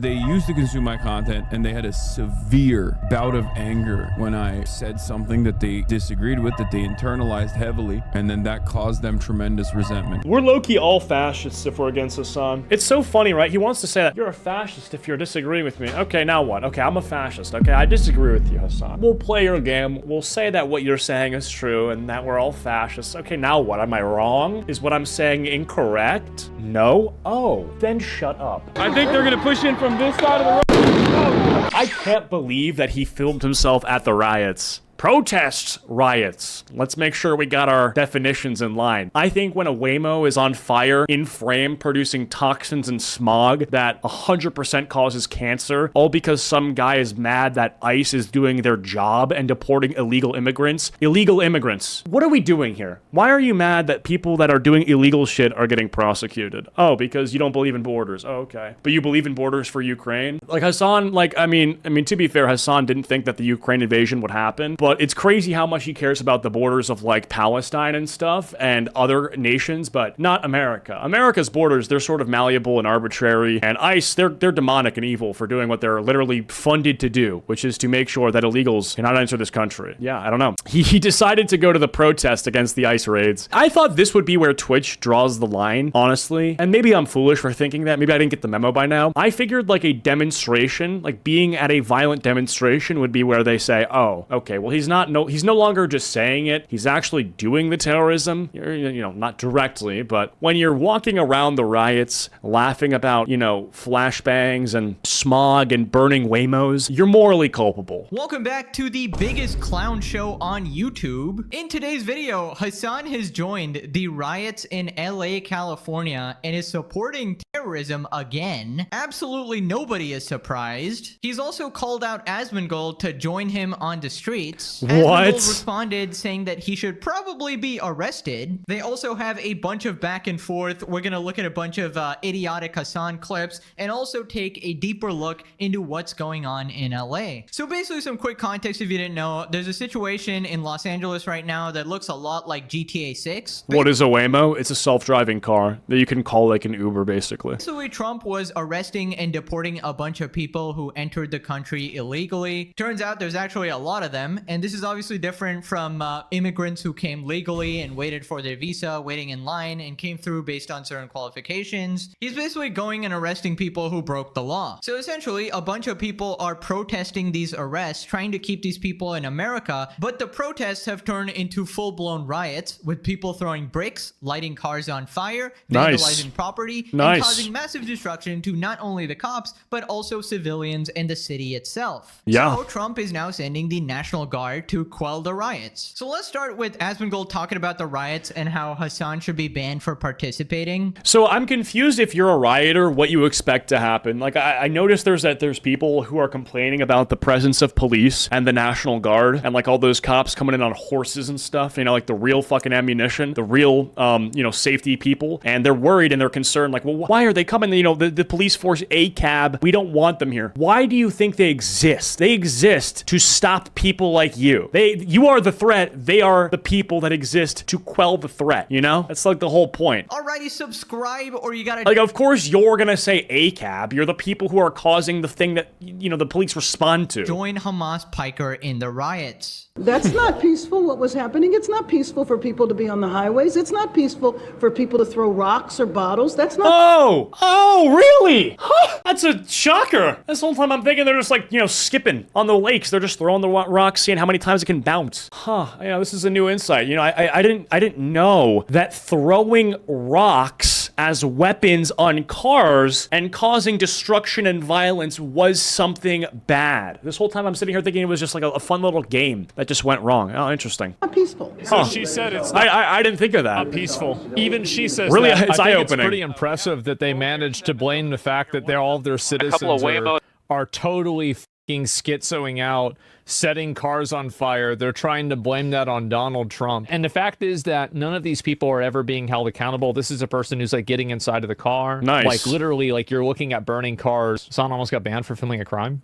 They used to consume my content, and they had a severe bout of anger when I said something that they disagreed with, that they internalized heavily, and then that caused them tremendous resentment. We're low-key all fascists if we're against Hasan. It's so funny, right? He wants to say that you're a fascist if you're disagreeing with me. Okay, now what? Okay, I'm a fascist. Okay, I disagree with you, Hasan. We'll play your game. We'll say that what you're saying is true and that we're all fascists. Okay, now what? Am I wrong? Is what I'm saying incorrect? No? Oh, then shut up. I think they're gonna push in from this side of the road. I can't believe that he filmed himself at the riots. Protests, riots. Let's make sure we got our definitions in line. I think when a Waymo is on fire in frame producing toxins and smog that 100% causes cancer, all because some guy is mad that ICE is doing their job and deporting illegal immigrants. Illegal immigrants. What are we doing here? Why are you mad that people that are doing illegal shit are getting prosecuted? Oh, because you don't believe in borders. Oh, okay. But you believe in borders for Ukraine? Like Hasan, I mean, to be fair, Hasan didn't think that the Ukraine invasion would happen, but it's crazy how much he cares about the borders of like Palestine and stuff and other nations, but not America. America's borders, they're sort of malleable and arbitrary, and ICE, they're demonic and evil for doing what they're literally funded to do, which is to make sure that illegals cannot enter this country. Yeah, I don't know. He decided to go to the protest against the ICE raids. I thought this would be where Twitch draws the line, honestly, and maybe I'm foolish for thinking that. Maybe I didn't get the memo by now. I figured like a demonstration, like being at a violent demonstration would be where they say, oh, okay, well, he's no longer just saying it. He's actually doing the terrorism. You know, not directly, but when you're walking around the riots, laughing about, you know, flashbangs and smog and burning Waymos, you're morally culpable. Welcome back to the biggest clown show on YouTube. In today's video, Hasan has joined the riots in LA, California, and is supporting terrorism again. Absolutely nobody is surprised. He's also called out Asmongold to join him on the streets. What? Responded saying that he should probably be arrested. They also have a bunch of back and forth. We're gonna look at a bunch of idiotic Hasan clips and also take a deeper look into what's going on in LA. So basically some quick context if you didn't know. There's a situation in Los Angeles right now that looks a lot like GTA 6. What is a Waymo? It's a self-driving car that you can call like an Uber basically. Basically, Trump was arresting and deporting a bunch of people who entered the country illegally. Turns out there's actually a lot of them, and this is obviously different from immigrants who came legally and waited for their visa, waiting in line, and came through based on certain qualifications. He's basically going and arresting people who broke the law. So essentially, a bunch of people are protesting these arrests, trying to keep these people in America, but the protests have turned into full-blown riots, with people throwing bricks, lighting cars on fire, vandalizing property, and causing massive destruction to not only the cops, but also civilians and the city itself. Yeah. So Trump is now sending the National Guard to quell the riots. So let's start with Asmongold talking about the riots and how Hasan should be banned for participating. So I'm confused if you're a rioter, what you expect to happen. Like I noticed there's people who are complaining about the presence of police and the National Guard and like all those cops coming in on horses and stuff, you know, like the real fucking ammunition, the real, you know, safety people. And they're worried and they're concerned like, well, why are they coming? You know, the police force ACAB, we don't want them here. Why do you think they exist? They exist to stop people like you. You are the threat. They are the people that exist to quell the threat, you know? That's like the whole point. Alrighty, subscribe or you gotta... Like, of course you're gonna say ACAB. You're the people who are causing the thing that, you know, the police respond to. Join Hamas Piker in the riots. That's not peaceful, what was happening. It's not peaceful for people to be on the highways. It's not peaceful for people to throw rocks or bottles. That's not... Oh, really? Huh, that's a shocker. This whole time I'm thinking they're just like, you know, skipping on the lakes. They're just throwing the rocks, seeing how many times it can bounce. Huh, you know, this is a new insight. You know, I didn't know that throwing rocks as weapons on cars and causing destruction and violence was something bad. This whole time I'm sitting here thinking it was just like a fun little game that just went wrong. Oh, interesting. Not peaceful. So she said it's not I didn't think of that. peaceful. Even she says Really, that. it's I think eye-opening. it's pretty impressive that they managed to blame the fact that all of their citizens are totally fucking schizoing out, setting cars on fire. They're trying to blame that on Donald Trump. And the fact is that none of these people are ever being held accountable. This is a person who's like getting inside of the car. Nice. Like literally, like you're looking at burning cars. Hasan almost got banned for filming a crime.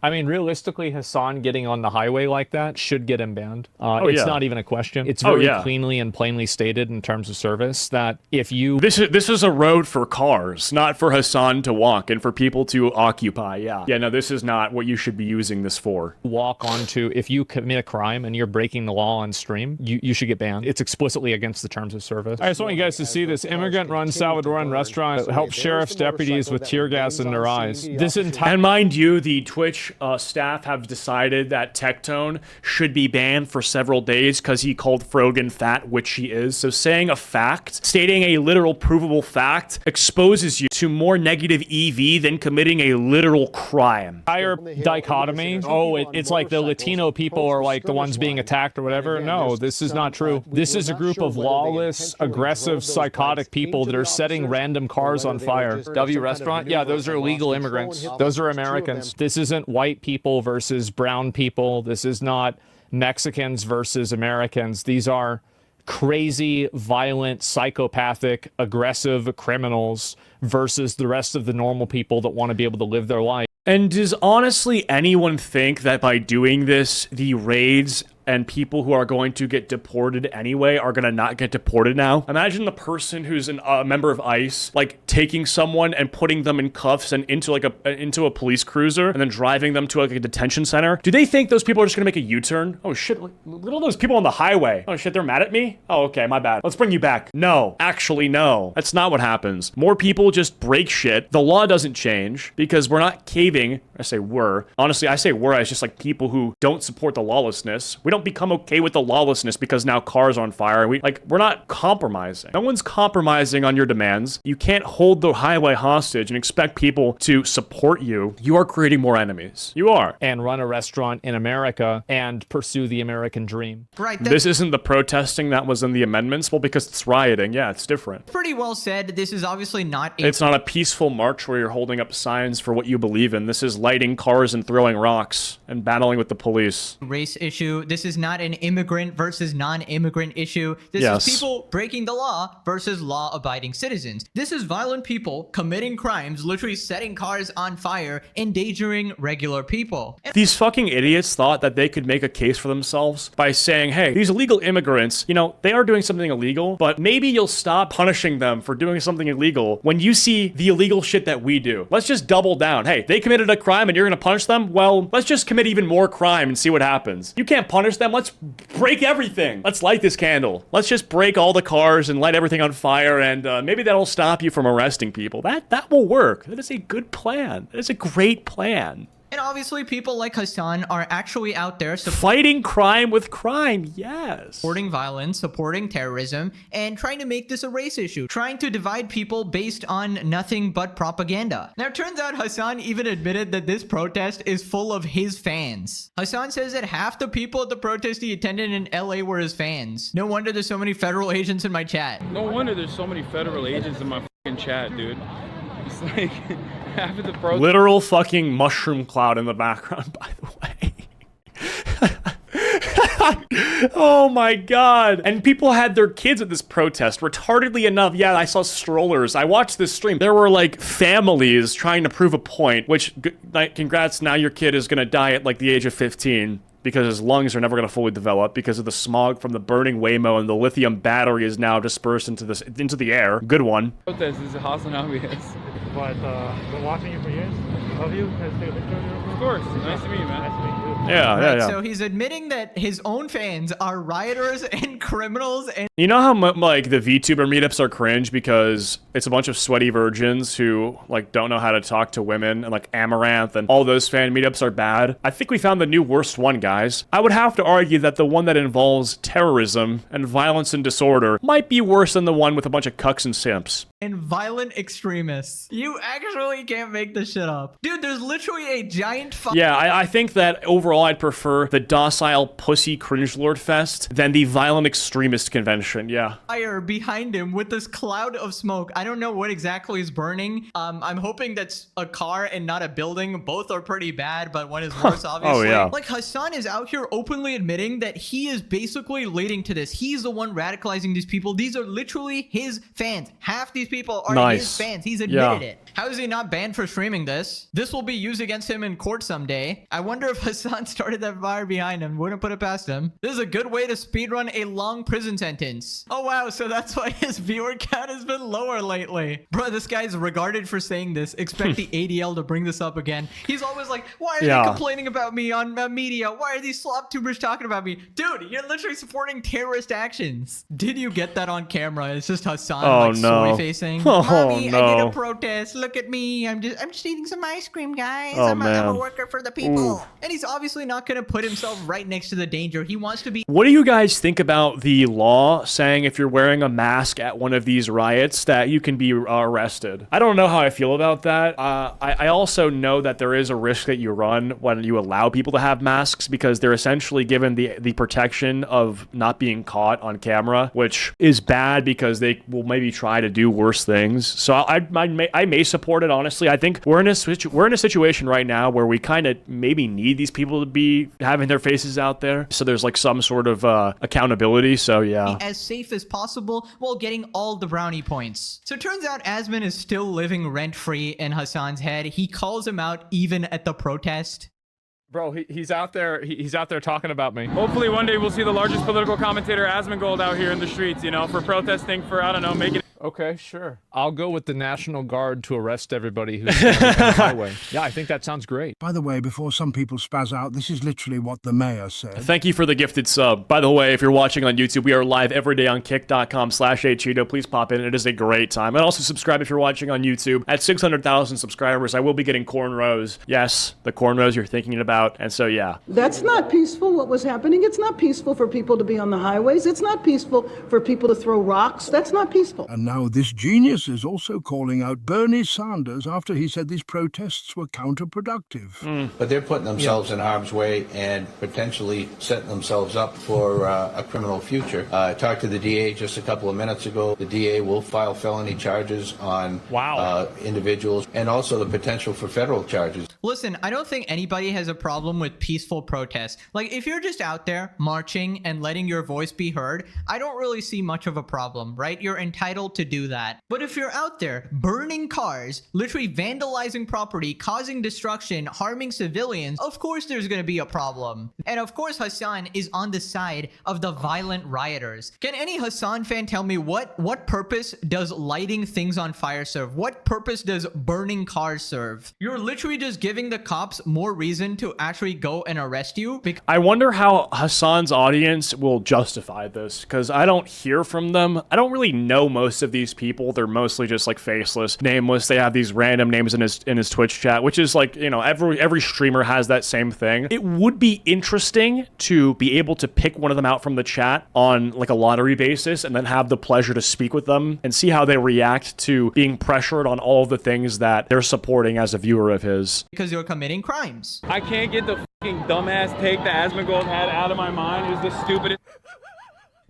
I mean, realistically, Hasan getting on the highway like that should get him banned. It's not even a question. It's very cleanly and plainly stated in terms of service that if you... This is a road for cars, not for Hasan to walk and for people to occupy, Yeah, no, this is not what you should be using this for. Walk onto... If you commit a crime and you're breaking the law on stream, you should get banned. It's explicitly against the terms of service. I just want you guys to see this immigrant-run Salvadoran restaurant help sheriff's deputies with tear gas in their eyes. And mind you, the Twitch staff have decided that Tectone should be banned for several days because he called Frogan fat, which he is. So saying a fact, stating a literal provable fact, exposes you to more negative EV than committing a literal crime. Higher dichotomy. Oh, it's like the Latino people are like the ones being attacked or whatever. No, this is not true. This is a group of lawless, aggressive, psychotic people that are setting random cars on fire. W restaurant? Yeah, those are illegal immigrants. Those are Americans. This isn't white people versus brown people. This is not Mexicans versus Americans. These are crazy, violent, psychopathic, aggressive criminals versus the rest of the normal people that want to be able to live their life. And does honestly anyone think that by doing this, the raids and people who are going to get deported anyway are going to not get deported now? Imagine the person who's a member of ICE, like taking someone and putting them in cuffs and into a police cruiser and then driving them to like a detention center. Do they think those people are just going to make a U-turn? Oh shit, look at all those people on the highway. Oh shit, they're mad at me? Oh, okay, my bad. Let's bring you back. No, actually no. That's not what happens. More people just break shit. The law doesn't change because we're not caving. I say we're. Honestly, I say we're as just like people who don't support the lawlessness. We don't become okay with the lawlessness because now cars are on fire. We're not compromising. No one's compromising on your demands. You can't hold the highway hostage and expect people to support you. You are creating more enemies. You are. And run a restaurant in America and pursue the American dream. Right. This isn't the protesting that was in the amendments. Well, because it's rioting. Yeah, it's different. Pretty well said. This is obviously not It's not a peaceful march where you're holding up signs for what you believe in. This is lighting cars and throwing rocks and battling with the police. Race issue. This is not an immigrant versus non-immigrant issue. This is people breaking the law versus law-abiding citizens. This is violent people committing crimes, literally setting cars on fire, endangering regular people. These fucking idiots thought that they could make a case for themselves by saying, hey, these illegal immigrants, you know, they are doing something illegal, but maybe you'll stop punishing them for doing something illegal when you see the illegal shit that we do. Let's just double down. Hey, they committed a crime and you're gonna punish them? Well, let's just commit even more crime and see what happens. You can't punish them. Let's break everything. Let's light this candle. Let's just break all the cars and light everything on fire, and maybe that'll stop you from arresting people. That will work. That is a good plan. That is a great plan. And obviously people like Hasan are actually out there fighting crime with crime, yes. Supporting violence, supporting terrorism, and trying to make this a race issue. Trying to divide people based on nothing but propaganda. Now, it turns out Hasan even admitted that this protest is full of his fans. Hasan says that half the people at the protest he attended in LA were his fans. No wonder there's so many federal agents in my chat. No wonder there's so many federal agents in my fucking chat, dude. It's like half of the protest. Literal fucking mushroom cloud in the background, by the way. Oh my god. And people had their kids at this protest. Retardedly enough, yeah, I saw strollers. I watched this stream. There were like families trying to prove a point, which, like, congrats, now your kid is gonna die at like the age of 15. Because his lungs are never going to fully develop because of the smog from the burning Waymo, and the lithium battery is now dispersed into the air. Good one. This is Hasan obvious. But been watching you for years. Love you. Can I take a picture of you? Of course. Nice to meet you, man. Nice to meet you. Yeah. So he's admitting that his own fans are rioters and criminals. And you know how like the VTuber meetups are cringe because it's a bunch of sweaty virgins who like don't know how to talk to women, and like Amaranth and all those fan meetups are bad. I think we found the new worst one, guys. I would have to argue that the one that involves terrorism and violence and disorder might be worse than the one with a bunch of cucks and simps. And violent extremists. You actually can't make this shit up. Dude, there's literally a giant Yeah, I think that overall I'd prefer the docile pussy cringelord fest than the violent extremist convention, yeah. fire behind him with this cloud of smoke. I don't know what exactly is burning. I'm hoping that's a car and not a building. Both are pretty bad, but one is worse, obviously. Oh, yeah. Like, Hasan is out here openly admitting that he is basically leading to this. He's the one radicalizing these people. These are literally his fans. Half these people are his fans. He's admitted it. How is he not banned for streaming this? This will be used against him in court someday. I wonder if Hasan started that fire behind him. Wouldn't put it past him. This is a good way to speedrun a long prison sentence. Oh wow, so that's why his viewer count has been lower lately. Bro, this guy's regarded for saying this. Expect the ADL to bring this up again. He's always like, why are they complaining about me on media? Why are these slop tubers talking about me? Dude, you're literally supporting terrorist actions. Did you get that on camera? It's just Hasan soy facing. Mommy, I did a protest. Look at me. I'm just eating some ice cream, guys. I'm a worker for the people. And he's obviously not gonna put himself right next to the danger. He wants to be. What do you guys think about the law saying if you're wearing a mask at one of these riots that you can be arrested? I don't know how I feel about that. I also know that there is a risk that you run when you allow people to have masks because they're essentially given the protection of not being caught on camera, which is bad because they will maybe try to do worse things. So I may support it, honestly. I think we're in a situation right now where we kind of maybe need these people to be having their faces out there. So there's like some sort of accountability. So yeah. As safe as possible while getting all the brownie points. So it turns out Asman is still living rent-free in Hasan's head. He calls him out even at the protest. Bro, he's out there. He's out there talking about me. Hopefully one day we'll see the largest political commentator, Asmongold, out here in the streets, you know, for protesting, for, I don't know, making... Okay, sure. I'll go with the National Guard to arrest everybody who's on the highway. Yeah, I think that sounds great. By the way, before some people spaz out, this is literally what the mayor said. Thank you for the gifted sub. By the way, if you're watching on YouTube, we are live every day on kick.com/Acheeto. Please pop in. It is a great time. And also subscribe if you're watching on YouTube. At 600,000 subscribers, I will be getting cornrows. Yes, the cornrows you're thinking about. And so, yeah. That's not peaceful, what was happening. It's not peaceful for people to be on the highways. It's not peaceful for people to throw rocks. That's not peaceful. And now this genius is also calling out Bernie Sanders after he said these protests were counterproductive. But they're putting themselves in harm's way and potentially setting themselves up for a criminal future. I talked to the DA just a couple of minutes ago. The DA will file felony charges on individuals and also the potential for federal charges. Listen, I don't think anybody has a problem with peaceful protests. Like, if you're just out there marching and letting your voice be heard, I don't really see much of a problem, right? You're entitled to do that. But if you're out there burning cars, literally vandalizing property, causing destruction, harming civilians, of course there's gonna be a problem. And of course Hasan is on the side of the violent rioters. Can any Hasan fan tell me what purpose does lighting things on fire serve? What purpose does burning cars serve? You're literally just giving the cops more reason to actually go and arrest you. I wonder how Hasan's audience will justify this, because I don't hear from them. I don't really know most of these people. They're mostly just like faceless, nameless. They have these random names in his Twitch chat, which is like, you know, every streamer has that same thing. It would be interesting to be able to pick one of them out from the chat on like a lottery basis and then have the pleasure to speak with them and see how they react to being pressured on all of the things that they're supporting as a viewer of his. Because you're committing crimes. I can't get the fucking dumbass take that Asmongold had out of my mind. It was the stupidest...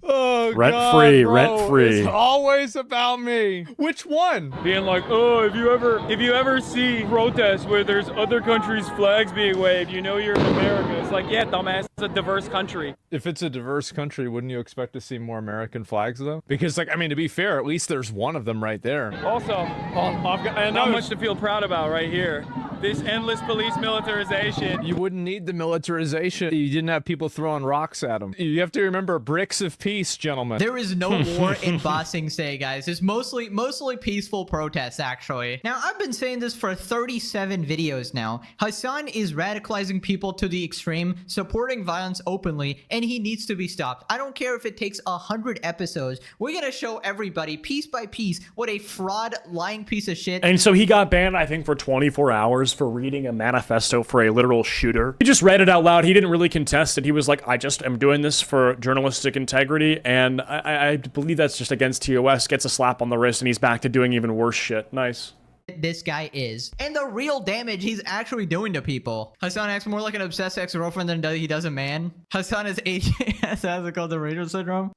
Oh, rent God, free. It's always about me. Which one? Being like, oh, if you ever see protests where there's other countries' flags being waved, you know you're in America. It's like, yeah, dumbass, it's a diverse country. If it's a diverse country, wouldn't you expect to see more American flags, though? Because, like, I mean, to be fair, at least there's one of them right there. Also, not much to feel proud about right here. This endless police militarization. You wouldn't need the militarization. You didn't have people throwing rocks at them. You have to remember bricks of peace, gentlemen. There is no war in Ba Sing Se, guys. It's mostly peaceful protests, actually. Now, I've been saying this for 37 videos now. Hasan is radicalizing people to the extreme, supporting violence openly, and he needs to be stopped. I don't care if it takes 100 episodes. We're gonna show everybody, piece by piece, what a fraud, lying piece of shit. And so he got banned, I think, for 24 hours for reading a manifesto for a literal shooter. He just read it out loud. He didn't really contest it. He was like, I just am doing this for journalistic integrity, and I believe that's just against TOS. Gets a slap on the wrist, and he's back to doing even worse shit. Nice. This guy is, and the real damage he's actually doing to people. Hasan acts more like an obsessed ex-girlfriend than he does a man. Hasan is how's it called, the Rachel syndrome?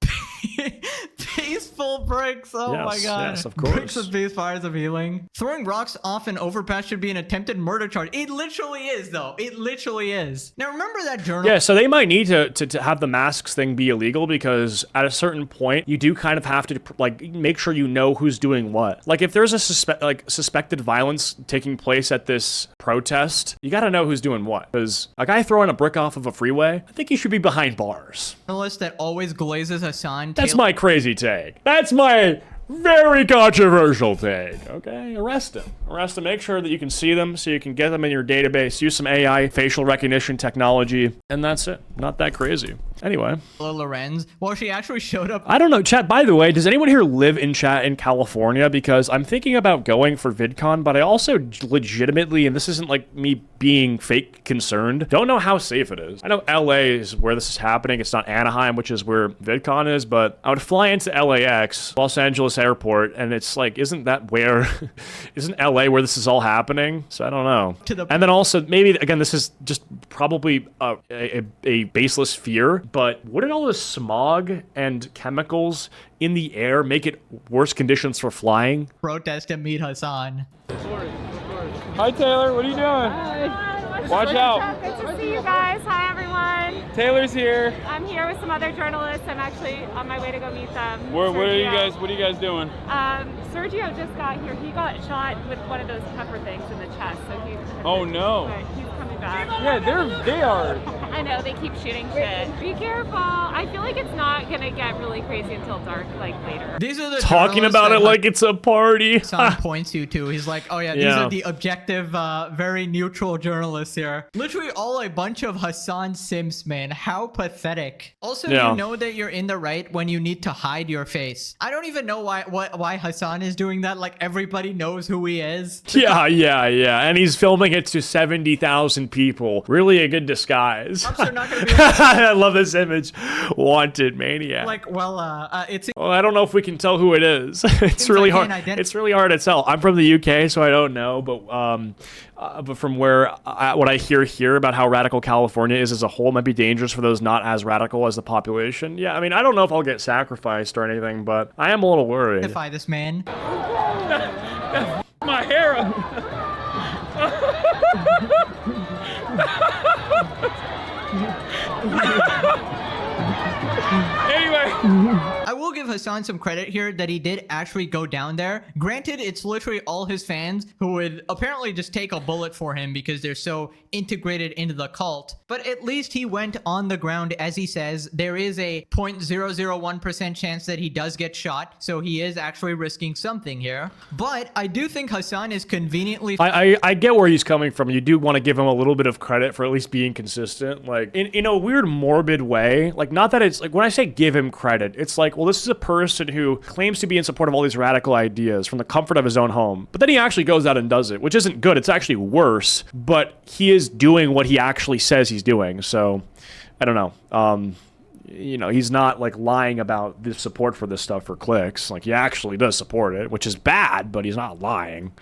Peaceful bricks. Oh Yes, my god. yes, of course. Bricks of peace, fires of healing. Throwing rocks off an overpass should be an attempted murder charge. It literally is, though. It literally is. Now, remember that journal? Yeah, so they might need to have the masks thing be illegal because at a certain point, you do kind of have to like make sure you know who's doing what. Like if there's a suspected violence taking place at this protest, you got to know who's doing what. Because a guy throwing a brick off of a freeway, I think he should be behind bars. Journalist that always glazes Hasan. That's my crazy take. That's my very controversial take. Okay, arrest him. Arrest him. Make sure that you can see them so you can get them in your database. Use some AI facial recognition technology, and that's it. Not that crazy. Anyway. Lorenz. Well, she actually showed up. I don't know, chat. By the way, does anyone here live in chat in California? Because I'm thinking about going for VidCon, but I also legitimately, and this isn't like me being fake concerned, don't know how safe it is. I know LA is where this is happening. It's not Anaheim, which is where VidCon is, but I would fly into LAX, Los Angeles Airport, and it's like, isn't that where, isn't LA where this is all happening? So I don't know. And then also, maybe, again, this is just probably a baseless fear, but wouldn't all the smog and chemicals in the air make it worse conditions for flying? Protest and meet Hasan. Hi, Taylor. What are you doing? Hi. Watch out. Good to see you guys. Hi, everyone. Taylor's here. I'm here with some other journalists. I'm actually on my way to go meet them. What are you guys doing? Sergio just got here. He got shot with one of those pepper things in the chest. So Oh no. But he's coming back. Yeah, they are. I know, they keep shooting shit. Be careful. I feel like it's not gonna get really crazy until dark, like later. These are the talking about it like it's a party. Hasan points you to. He's like, oh yeah, these are the objective, very neutral journalists here. Literally all a bunch of Hasan simps, man. How pathetic. Also, you know that you're in the right when you need to hide your face. I don't even know why Hasan is doing that. Like everybody knows who he is. Yeah. And he's filming it to 70,000 people. Really a good disguise. Not gonna be I love this image. Wanted maniac. like, well, it's. Well, I don't know if we can tell who it is. It's really hard. It's really hard to tell. I'm from the UK, so I don't know. But from what I hear here about how radical California is as a whole, might be dangerous for those not as radical as the population. Yeah, I mean, I don't know if I'll get sacrificed or anything, but I am a little worried. Defy this man. My hair. Anyway, I will give Hasan some credit here that he did actually go down there. Granted, it's literally all his fans who would apparently just take a bullet for him because they're so integrated into the cult. But at least he went on the ground, as he says. There is a 0.001% chance that he does get shot, so he is actually risking something here. But I do think Hasan is conveniently... I get where he's coming from. You do want to give him a little bit of credit for at least being consistent. Like, in a weird, morbid way. Like, not that it's... Like, when I say give him credit, it's like, well, this is a person who claims to be in support of all these radical ideas from the comfort of his own home. But then he actually goes out and does it, which isn't good. It's actually worse. But he is doing what he actually says he's doing. So, I don't know. You know, he's not like lying about the support for this stuff for clicks. Like, he actually does support it, which is bad, but he's not lying.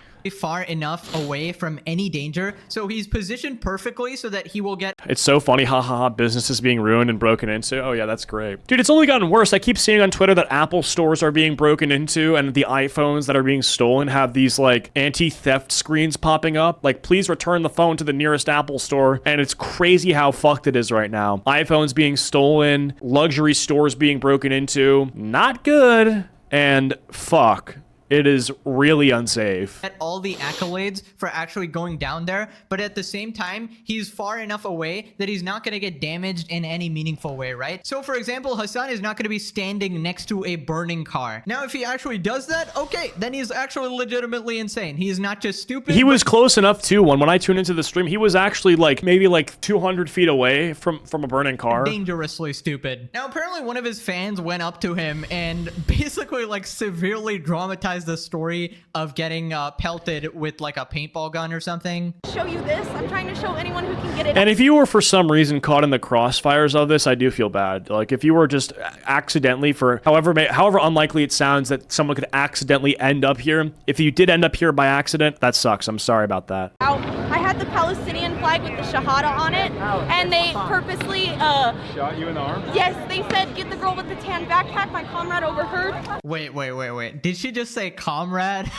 Far enough away from any danger, so he's positioned perfectly so that he will get... It's so funny, business is being ruined and broken into. Oh yeah, that's great. Dude, it's only gotten worse. I keep seeing on Twitter that Apple stores are being broken into and the iPhones that are being stolen have these like anti-theft screens popping up. Like, please return the phone to the nearest Apple store. And it's crazy how fucked it is right now. iPhones being stolen, luxury stores being broken into. Not good. And fuck. It is really unsafe. At all the accolades for actually going down there, but at the same time, he's far enough away that he's not going to get damaged in any meaningful way, right? So, for example, Hasan is not going to be standing next to a burning car. Now, if he actually does that, okay, then he's actually legitimately insane. He's not just stupid. He was close enough, too. When I tuned into the stream, he was actually like maybe like 200 feet away from a burning car. Dangerously stupid. Now, apparently one of his fans went up to him and basically like severely dramatized the story of getting pelted with like a paintball gun or something. Show you this. I'm trying to show anyone who can get it. And if you were for some reason caught in the crossfires of this, I do feel bad. Like if you were just accidentally, for however unlikely it sounds that someone could accidentally end up here, if you did end up here by accident, that sucks. I'm sorry about that. I had had the Palestinian flag with the Shahada on it, and they purposely Shot you in the arm? yes, they said get the girl with the tan backpack. My comrade overheard. Wait. Did she just say comrade?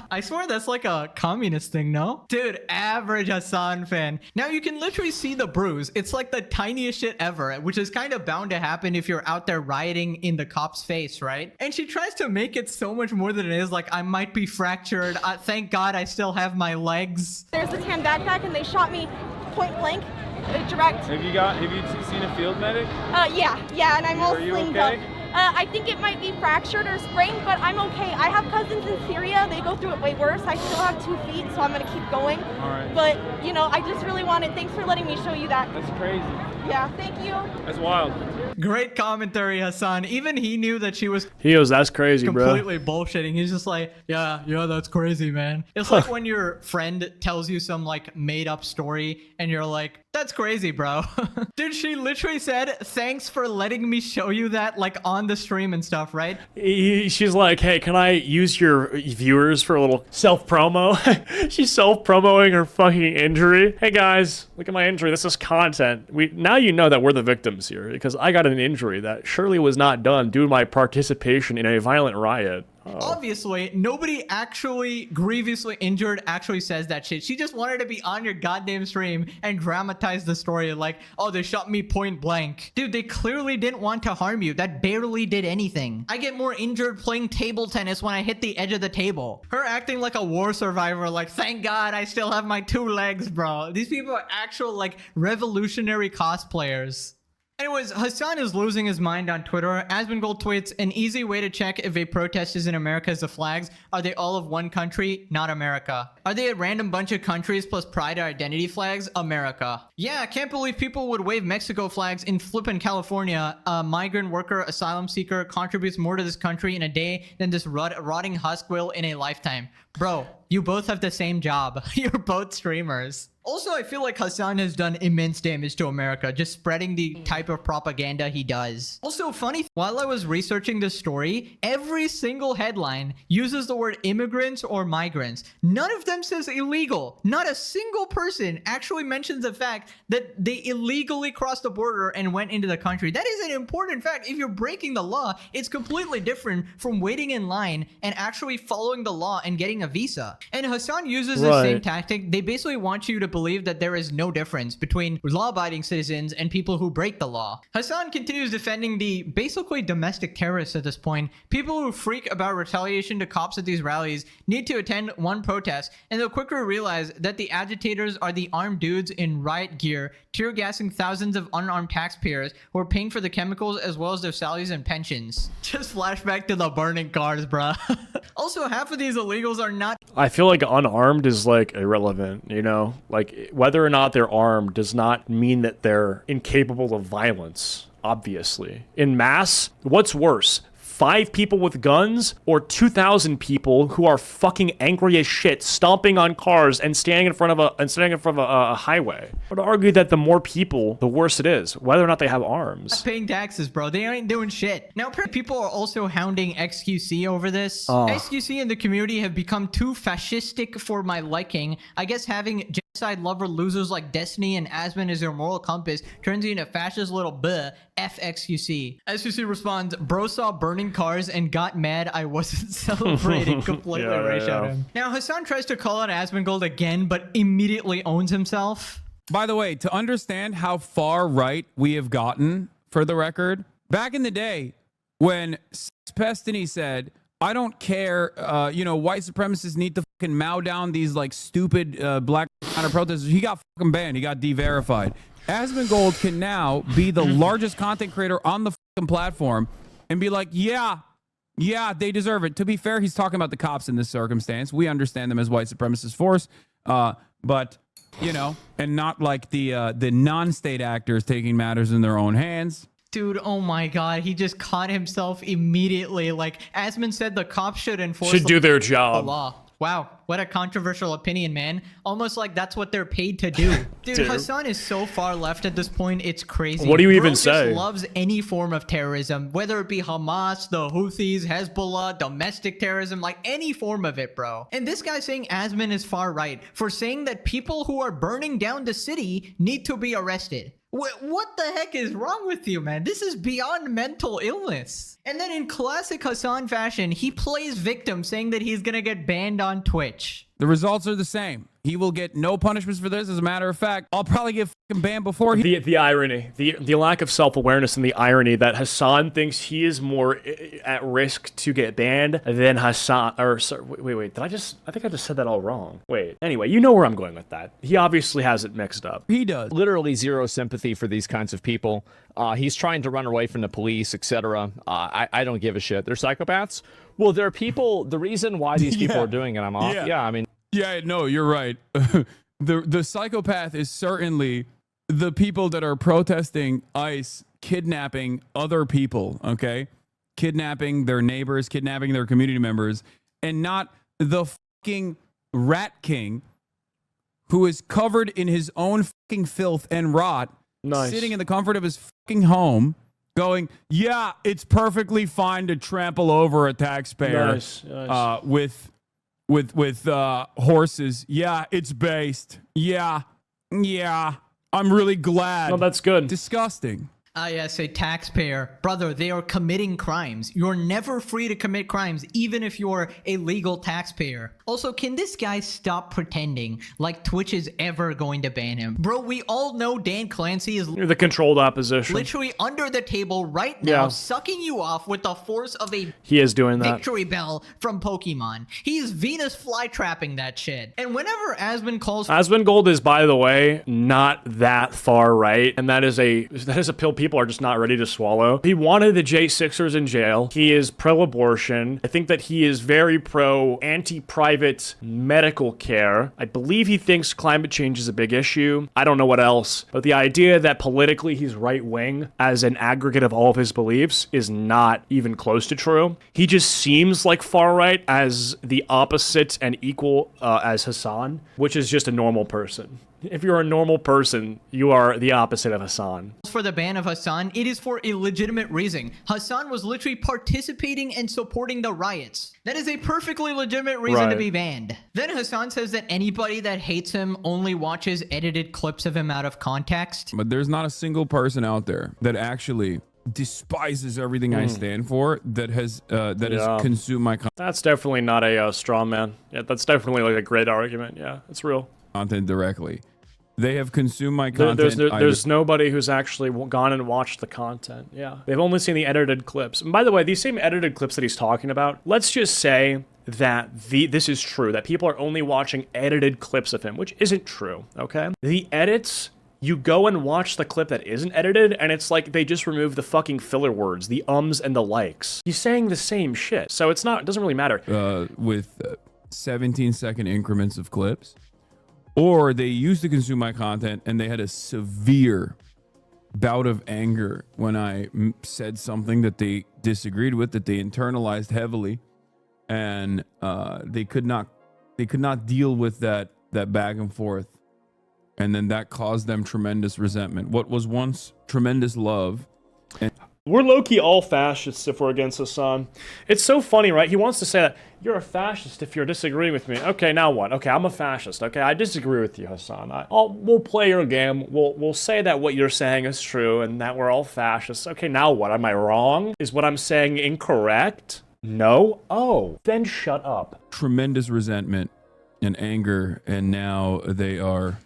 I swear that's like a communist thing, no? Dude, average Hasan fan. Now you can literally see the bruise. It's like the tiniest shit ever, which is kind of bound to happen if you're out there rioting in the cop's face, right? And she tries to make it so much more than it is. Like, I might be fractured. Thank God I still have my legs. There's the tan backpack, and they shot me point blank. Direct. Have you seen a field medic? Yeah, and I'm all Are you slinged okay? up. I think it might be fractured or sprained, but I'm okay. I have cousins in Syria. They go through it way worse. I still have 2 feet, so I'm gonna keep going. All right. But, you know, I just really wanted, thanks for letting me show you that. That's crazy. Yeah, thank you. That's wild. Great commentary, Hasan. Even he knew that she was He goes, that's crazy, bro. completely bullshitting. He's just like, yeah, that's crazy, man. It's like when your friend tells you some like made up story and you're like, that's crazy, bro. Dude, she literally said, thanks for letting me show you that like on the stream and stuff, right? She's like, hey, can I use your viewers for a little self-promo? She's self-promoting her fucking injury. Hey guys, look at my injury. This is content. Now you know that we're the victims here because I got an injury that surely was not done due to my participation in a violent riot. Obviously, nobody actually grievously injured actually says that shit. She just wanted to be on your goddamn stream and dramatize the story like, oh, they shot me point blank. Dude, they clearly didn't want to harm you. That barely did anything. I get more injured playing table tennis when I hit the edge of the table. Her acting like a war survivor, like, thank God I still have my 2 legs, bro. These people are actual, like, revolutionary cosplayers. Anyways, Hasan is losing his mind on Twitter. Asmongold tweets, an easy way to check if a protest is in America is the flags. Are they all of one country? Not America. Are they a random bunch of countries plus pride or identity flags? America. Yeah, I can't believe people would wave Mexico flags in flippin' California. A migrant worker, asylum seeker contributes more to this country in a day than this rotting husk will in a lifetime. Bro, you both have the same job. You're both streamers. Also, I feel like Hasan has done immense damage to America, just spreading the type of propaganda he does. Also, funny, while I was researching this story, every single headline uses the word immigrants or migrants. None of them says illegal. Not a single person actually mentions the fact that they illegally crossed the border and went into the country. That is an important fact. If you're breaking the law, it's completely different from waiting in line and actually following the law and getting a visa. And Hasan uses the same tactic. They basically want you to believe that there is no difference between law-abiding citizens and people who break the law. Hasan continues defending the basically domestic terrorists at this point. People who freak about retaliation to cops at these rallies need to attend one protest, and they'll quickly realize that the agitators are the armed dudes in riot gear, tear gassing thousands of unarmed taxpayers who are paying for the chemicals as well as their salaries and pensions. Just flashback to the burning cars, bruh. Also, half of these illegals are not. I feel like unarmed is like irrelevant, you know? Like whether or not they're armed does not mean that they're incapable of violence, obviously. In mass, what's worse? 5 people with guns or 2,000 people who are fucking angry as shit, stomping on cars and standing in front of a highway. I would argue that the more people, the worse it is, whether or not they have arms. Paying taxes, bro. They ain't doing shit. Now, people are also hounding XQC over this. XQC and the community have become too fascistic for my liking. I guess having genocide lover losers like Destiny and Asmon as their moral compass turns you into fascist little buh. F XQC. XQC responds, bro saw burning cars and got mad I wasn't celebrating. Completely rage at him. Now, Hasan tries to call out Asmongold again, but immediately owns himself. By the way, to understand how far right we have gotten, for the record, back in the day when Pestany said, I don't care, white supremacists need to fucking mow down these like stupid black counter protesters, he got fucking banned. He got de-verified. Asmongold can now be the largest content creator on the fucking platform and be like, yeah, they deserve it. To be fair, he's talking about the cops in this circumstance. We understand them as white supremacist force, but and not like the non-state actors taking matters in their own hands. Dude, oh my god, he just caught himself immediately. Like, Asmon said the cops should enforce do their job. the law. Wow, what a controversial opinion, man. Almost like that's what they're paid to do. Dude, Hasan is so far left at this point, it's crazy. What do you Bro even just say? Loves any form of terrorism, whether it be Hamas, the Houthis, Hezbollah, domestic terrorism, like any form of it, bro. And this guy saying Asman is far right for saying that people who are burning down the city need to be arrested. What the heck is wrong with you, man? This is beyond mental illness. And then in classic Hasan fashion, he plays victim, saying that he's gonna get banned on Twitch. The results are the same. He will get no punishments for this. As a matter of fact, I'll probably get fucking banned before he... The irony, the lack of self-awareness and the irony that Hasan thinks he is more at risk to get banned than Hasan, or sorry, wait, I think I just said that all wrong. Wait, anyway, you know where I'm going with that. He obviously has it mixed up. He does. Literally zero sympathy for these kinds of people. He's trying to run away from the police, etc. I don't give a shit. They're psychopaths. Well, there are people, the reason why these people are doing it, I'm off. Yeah, I mean... Yeah, no, you're right. The psychopath is certainly the people that are protesting ICE kidnapping other people, okay? Kidnapping their neighbors, kidnapping their community members, and not the fucking rat king who is covered in his own fucking filth and rot, sitting in the comfort of his fucking home, going, yeah, it's perfectly fine to trample over a taxpayer with horses. Yeah, it's based. Yeah. I'm really glad. No, that's good. Disgusting. Yes, a taxpayer. Brother, they are committing crimes. You're never free to commit crimes, even if you're a legal taxpayer. Also, can this guy stop pretending like Twitch is ever going to ban him? Bro, we all know Dan Clancy is the controlled opposition. Literally under the table right now, sucking you off with the force of a he is doing that. Victory bell from Pokemon. He's Venus flytrapping that shit. And whenever Asman calls... Asmongold is, by the way, not that far right, and that is a pill people are just not ready to swallow. He wanted the J6ers in jail. He is pro-abortion. I think that he is very pro-anti-private medical care. I believe he thinks climate change is a big issue. I don't know what else. But the idea that politically he's right-wing as an aggregate of all of his beliefs is not even close to true. He just seems like far-right as the opposite and equal as Hasan, which is just a normal person. If you're a normal person, you are the opposite of Hasan. For the ban of Hasan, it is for a legitimate reason. Hasan was literally participating and supporting the riots. That is a perfectly legitimate reason to be banned. Then Hasan says that anybody that hates him only watches edited clips of him out of context. But there's not a single person out there that actually despises everything I stand for that has consumed my content. That's definitely not a straw man. Yeah, that's definitely like a great argument. Yeah, it's real. Content directly. They have consumed my content. There's nobody who's actually gone and watched the content. Yeah. They've only seen the edited clips. And by the way, these same edited clips that he's talking about, let's just say that this is true, that people are only watching edited clips of him, which isn't true, okay? The edits, you go and watch the clip that isn't edited, and it's like they just remove the fucking filler words, the ums and the likes. He's saying the same shit, so it doesn't really matter. With 17-second increments of clips. Or they used to consume my content and they had a severe bout of anger when I said something that they disagreed with, that they internalized heavily, and they could not deal with that back and forth, and then that caused them tremendous resentment. What was once tremendous love. We're low-key all fascists if we're against Hasan. It's so funny, right? He wants to say that you're a fascist if you're disagreeing with me. Okay, now what? Okay, I'm a fascist. Okay, I disagree with you, Hasan. We'll play your game. We'll say that what you're saying is true and that we're all fascists. Okay, now what? Am I wrong? Is what I'm saying incorrect? No? Oh, then shut up. Tremendous resentment and anger, and now they are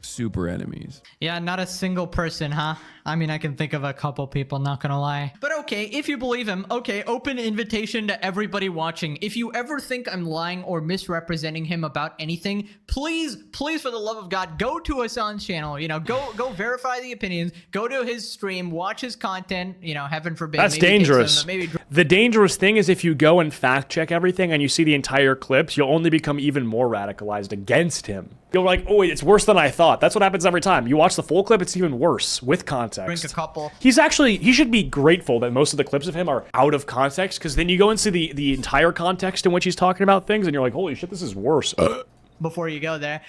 super enemies. Yeah, not a single person, huh? I mean, I can think of a couple people, not gonna lie. But okay, if you believe him, okay, open invitation to everybody watching. If you ever think I'm lying or misrepresenting him about anything, please, for the love of God, go to Hasan's channel. You know, go verify the opinions, go to his stream, watch his content. You know, heaven forbid. That's dangerous. The dangerous thing is if you go and fact check everything and you see the entire clips, you'll only become even more radicalized against him. You're like, oh, wait, it's worse than I thought. That's what happens every time. You watch the full clip, it's even worse with context. Drink a couple. He should be grateful that most of the clips of him are out of context, because then you go and see the entire context in which he's talking about things and you're like, holy shit, this is worse. Before you go there,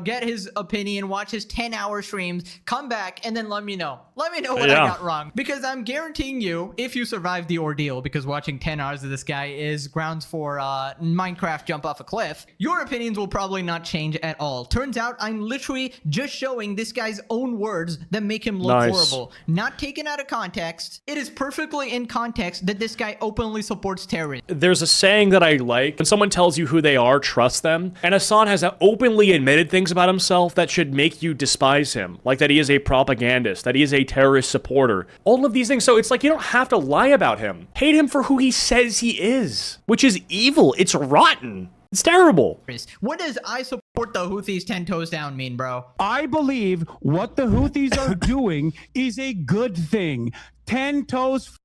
get his opinion, watch his 10-hour streams, come back, and then let me know. Let me know what I got wrong. Because I'm guaranteeing you, if you survive the ordeal, because watching 10 hours of this guy is grounds for Minecraft jump off a cliff, your opinions will probably not change at all. Turns out I'm literally just showing this guy's own words that make him look horrible. Not taken out of context. It is perfectly in context that this guy openly supports terrorism. There's a saying that I like. When someone tells you who they are, trust them. And Hasan has openly admitted things about himself that should make you despise him. Like that he is a propagandist, that he is a terrorist supporter. All of these things. So it's like you don't have to lie about him. Hate him for who he says he is, which is evil. It's rotten. It's terrible. What does I support the Houthis 10 toes down mean, bro? I believe what the Houthis are doing is a good thing. 10 toes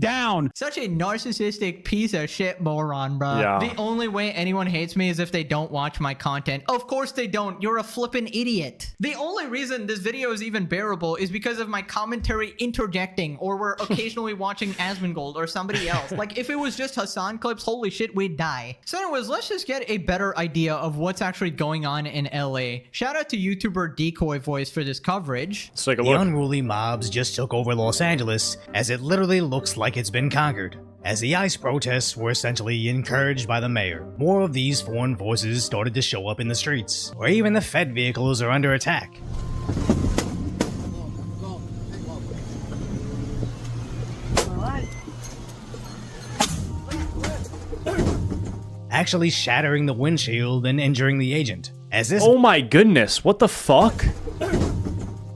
down. Such a narcissistic piece of shit moron, bro. Yeah. The only way anyone hates me is if they don't watch my content. Of course they don't. You're a flippin' idiot. The only reason this video is even bearable is because of my commentary interjecting, or we're occasionally watching Asmongold or somebody else. Like, if it was just Hasan clips, holy shit, we'd die. So anyways, let's just get a better idea of what's actually going on in LA. Shout out to YouTuber Decoy Voice for this coverage. Let's take a The look. unruly mobs just took over Los Angeles, as it literally looks like it's been conquered, as the ICE protests were essentially encouraged by the mayor. More of these foreign forces started to show up in the streets, where even the Fed vehicles are under attack. Actually shattering the windshield and injuring the agent. As this Oh my goodness, what the fuck?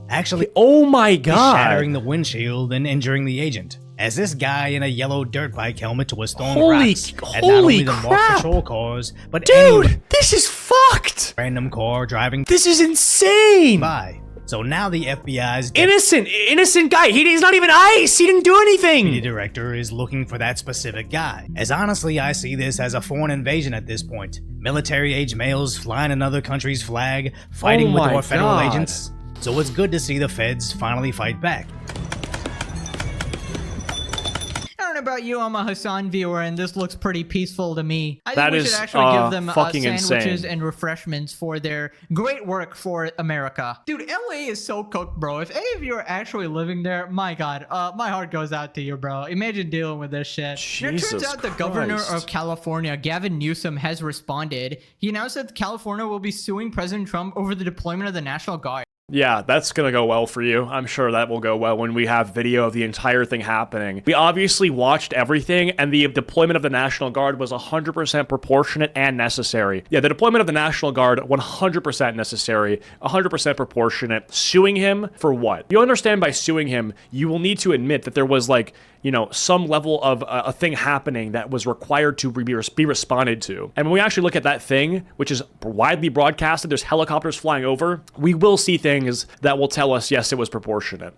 actually Oh my god. shattering the windshield and injuring the agent. As this guy in a yellow dirt bike helmet was throwing Holy- rocks at not only the holy marked crap. patrol cars, but Dude, any this is fucked. random car driving This is insane. by. So now the FBI's Innocent guy. He's not even ICE. He didn't do deputy anything. director is looking for that specific guy. As honestly, I see this as a foreign invasion at this point. Military-age males flying another country's flag, fighting with my our federal God. agents. So it's good to see the feds finally fight back. I don't know about you, I'm a Hasan viewer, and this looks pretty peaceful to me. I think That we is, should actually give them fucking sandwiches insane. and refreshments for their great work for America. Dude, LA is so cooked, bro. If any of you are actually living there, my God, my heart goes out to you, bro. Imagine dealing with this shit. It turns Jesus out the governor Christ. of California, Gavin Newsom, has responded. He announced that California will be suing President Trump over the deployment of the National Guard. Yeah, that's gonna go well for you. I'm sure that will go well when we have video of the entire thing happening. We obviously watched everything, and the deployment of the National Guard was 100% proportionate and necessary. Yeah, the deployment of the National Guard, 100% necessary, 100% proportionate. Suing him for what? You understand by suing him, you will need to admit that there was like, you know, some level of a thing happening that was required to be responded to. And when we actually look at that thing, which is widely broadcasted, there's helicopters flying over, we will see things that will tell us, yes, it was proportionate.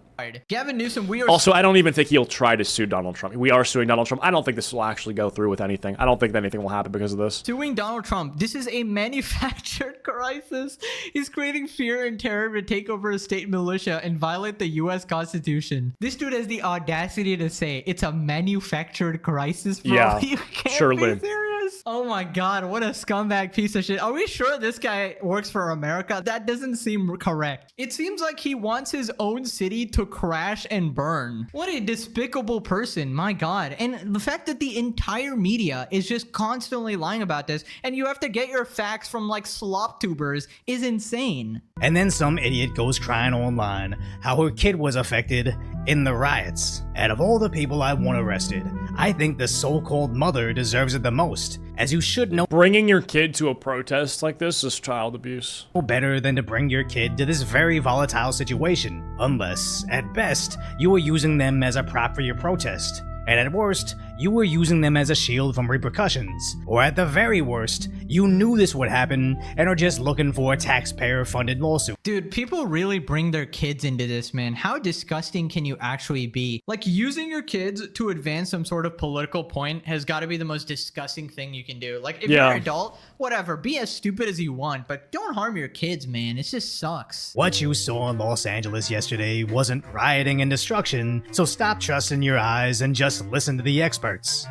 Gavin Newsom, we are Also, I don't even think he'll try to sue Donald Trump. We are suing Donald Trump. I don't think this will actually go through with anything. I don't think that anything will happen because of this. suing Donald Trump. This is a manufactured crisis. He's creating fear and terror to take over a state militia and violate the U.S. Constitution. This dude has the audacity to say it's a manufactured crisis, bro. Yeah, You can't surely. be serious. Oh my God, what a scumbag piece of shit. Are we sure this guy works for America? That doesn't seem correct. It seems like he wants his own city to crash and burn. What a despicable person, my God. And the fact that the entire media is just constantly lying about this, and you have to get your facts from like slop tubers, is insane. And then some idiot goes crying online how her kid was affected in the riots. Out of all the people I want arrested, I think the so-called mother deserves it the most, as you should know Bringing your kid to a protest like this is child abuse. better than to bring your kid to this very volatile situation, unless, at best, you are using them as a prop for your protest. And at worst, you were using them as a shield from repercussions. Or at the very worst, you knew this would happen and are just looking for a taxpayer-funded lawsuit. Dude, people really bring their kids into this, man. How disgusting can you actually be? Like, using your kids to advance some sort of political point has got to be the most disgusting thing you can do. Like, if you're an adult, whatever, be as stupid as you want, but don't harm your kids, man. It just sucks. What you saw in Los Angeles yesterday wasn't rioting and destruction, so stop trusting your eyes and just listen to the experts.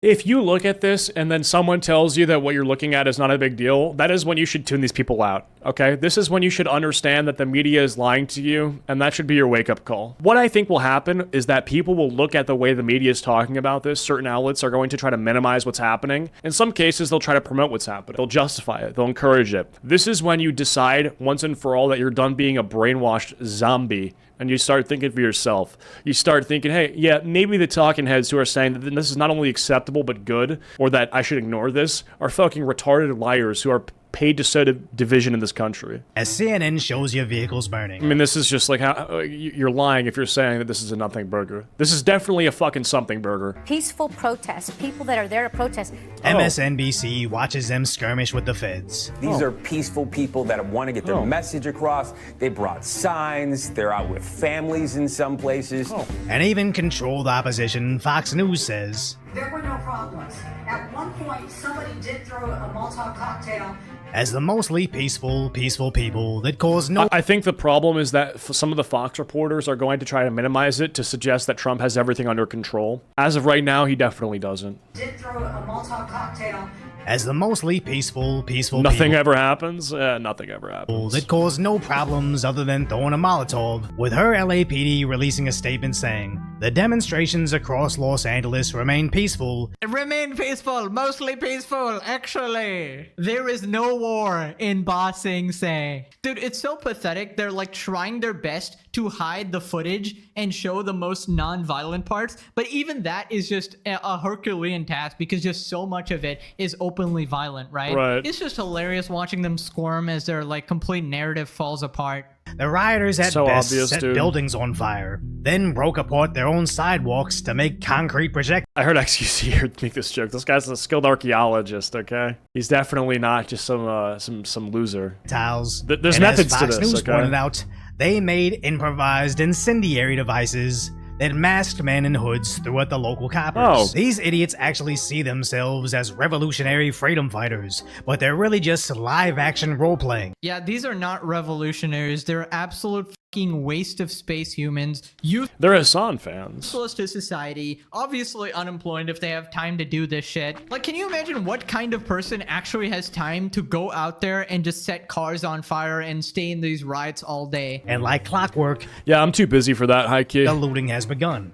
If you look at this and then someone tells you that what you're looking at is not a big deal, that is when you should tune these people out, okay? This is when you should understand that the media is lying to you, and that should be your wake-up call. What I think will happen is that people will look at the way the media is talking about this. Certain outlets are going to try to minimize what's happening. In some cases, they'll try to promote what's happening. They'll justify it. They'll encourage it. This is when you decide once and for all that you're done being a brainwashed zombie, and you start thinking for yourself. You start thinking, hey, yeah, maybe the talking heads who are saying that this is not only acceptable but good, or that I should ignore this, are fucking retarded liars who are paid to sow division in this country. As CNN shows you vehicles burning. I mean, this is just like how you're lying if you're saying that this is a nothing burger. This is definitely a fucking something burger. Peaceful protests, people that are there to protest. MSNBC watches them skirmish with the feds. These are peaceful people that want to get their message across. They brought signs. They're out with families in some places. And even controlled opposition, Fox News says, there were no problems. At one point, somebody did throw a Molotov cocktail. As the mostly peaceful people that cause no... I think the problem is that some of the Fox reporters are going to try to minimize it to suggest that Trump has everything under control. As of right now, he definitely doesn't. Did throw a Molotov cocktail. As the mostly peaceful nothing ever happens? Nothing ever happens. That cause no problems other than throwing a Molotov, with her LAPD releasing a statement saying, the demonstrations across Los Angeles remain peaceful. Remain peaceful, mostly peaceful, actually. There is no war in Ba Sing Se. Dude, it's so pathetic. They're like trying their best to hide the footage and show the most non-violent parts, but even that is just a Herculean task because just so much of it is openly violent, right? It's just hilarious watching them squirm as their like complete narrative falls apart. The rioters at best set buildings on fire, then broke apart their own sidewalks to make concrete projectiles. I heard XQC here make this joke. This guy's a skilled archaeologist, okay? He's definitely not just some loser. There's methods to this, Fox News pointed out, they made improvised incendiary devices that masked men in hoods threw at the local coppers. These idiots actually see themselves as revolutionary freedom fighters, but they're really just live-action role-playing. Yeah, these are not revolutionaries. They're absolute fucking waste of space humans. They're Hasan fans. Useless to society, obviously unemployed if they have time to do this shit. Like, can you imagine what kind of person actually has time to go out there and just set cars on fire and stay in these riots all day? And like clockwork, yeah, I'm too busy for that, high key. The looting has begun.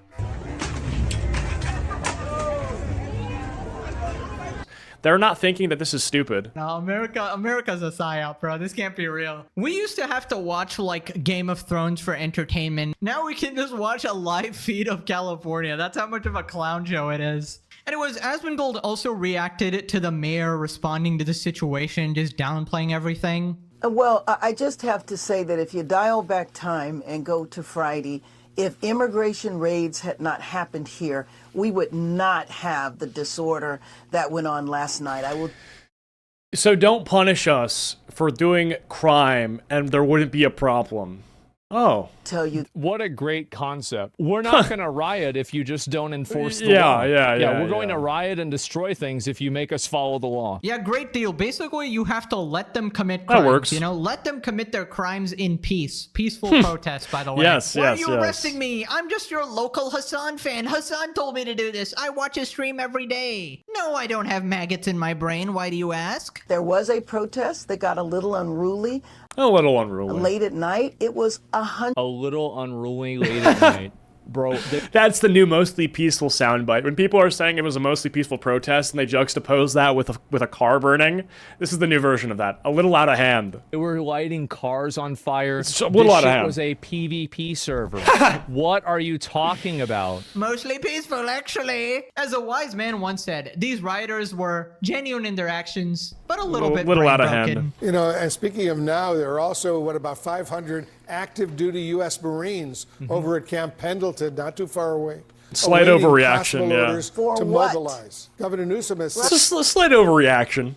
They're not thinking that this is stupid. No, America's a psyop, bro. This can't be real. We used to have to watch like Game of Thrones for entertainment. Now we can just watch a live feed of California. That's how much of a clown show it is. Anyways, Asmongold also reacted to the mayor responding to the situation, just downplaying everything. Well, I just have to say that if you dial back time and go to Friday, if immigration raids had not happened here, we would not have the disorder that went on last night. So don't punish us for doing crime and there wouldn't be a problem. Oh. Tell you. What a great concept. We're not going to riot if you just don't enforce the law. Yeah, we're going to riot and destroy things if you make us follow the law. Yeah, great deal. Basically, you have to let them commit crimes. That works. You know, let them commit their crimes in peace. Peaceful protest, by the way. Why are you arresting me? I'm just your local Hasan fan. Hasan told me to do this. I watch his stream every day. No, I don't have maggots in my brain. Why do you ask? There was a protest that got a little unruly. A little unruly. Late at night, it was 100. A little unruly late at night. Bro, that's the new mostly peaceful soundbite. When people are saying it was a mostly peaceful protest and they juxtapose that with a car burning, this is the new version of that. A little out of hand. They were lighting cars on fire. It's a little out of hand. This was a PvP server. What are you talking about? Mostly peaceful, actually. As a wise man once said, these rioters were genuine in their actions, but a little bit out of broken. hand. You know, and speaking of now, there are also, about 500 active duty U.S. Marines over at Camp Pendleton, not too far away. Slight awaiting overreaction, possible yeah. orders For to what? mobilize. Governor Newsom has It's just a slight overreaction.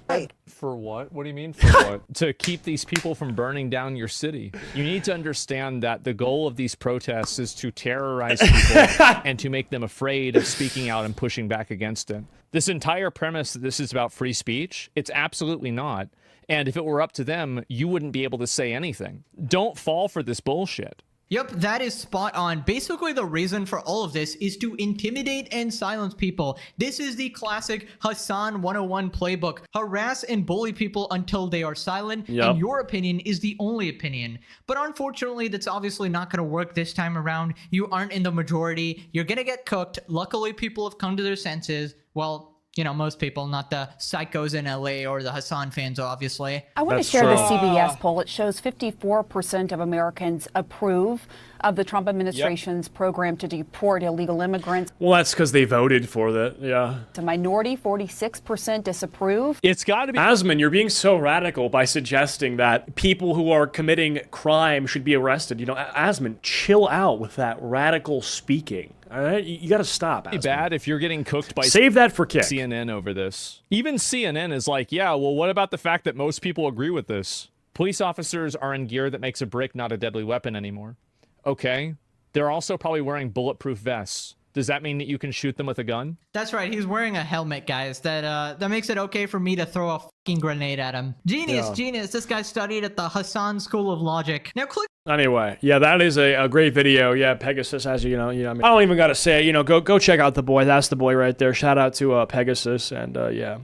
For what? What do you mean for what? To keep these people from burning down your city. You need to understand that the goal of these protests is to terrorize people and to make them afraid of speaking out and pushing back against it. This entire premise that this is about free speech, it's absolutely not. And if it were up to them, you wouldn't be able to say anything. Don't fall for this bullshit. Yep, that is spot on. Basically, the reason for all of this is to intimidate and silence people. This is the classic Hasan 101 playbook. Harass and bully people until they are silent, and your opinion is the only opinion. But unfortunately, that's obviously not going to work this time around. You aren't in the majority. You're going to get cooked. Luckily, people have come to their senses. Well, you know, most people, not the psychos in LA or the Hasan fans, obviously. I want to share the CBS poll. It shows 54% of Americans approve of the Trump administration's program to deport illegal immigrants. Well, that's because they voted for that, yeah. A minority, 46% disapprove. It's got to be. Asman, you're being so radical by suggesting that people who are committing crime should be arrested. You know, Asman, chill out with that radical speaking. All right, you got to stop. Asman. Bad if you're getting cooked by save that for kick. CNN over this. Even CNN is like, yeah, well, what about the fact that most people agree with this? Police officers are in gear that makes a brick not a deadly weapon anymore. Okay, they're also probably wearing bulletproof vests. Does that mean that you can shoot them with a gun? That's right. He's wearing a helmet, guys. That makes it okay for me to throw a fucking grenade at him. Genius, genius. This guy studied at the Hasan School of Logic. Now click. Anyway, yeah, that is a great video. Yeah, Pegasus has you know. I mean, I don't even gotta say, you know, go check out the boy. That's the boy right there. Shout out to Pegasus, and yeah.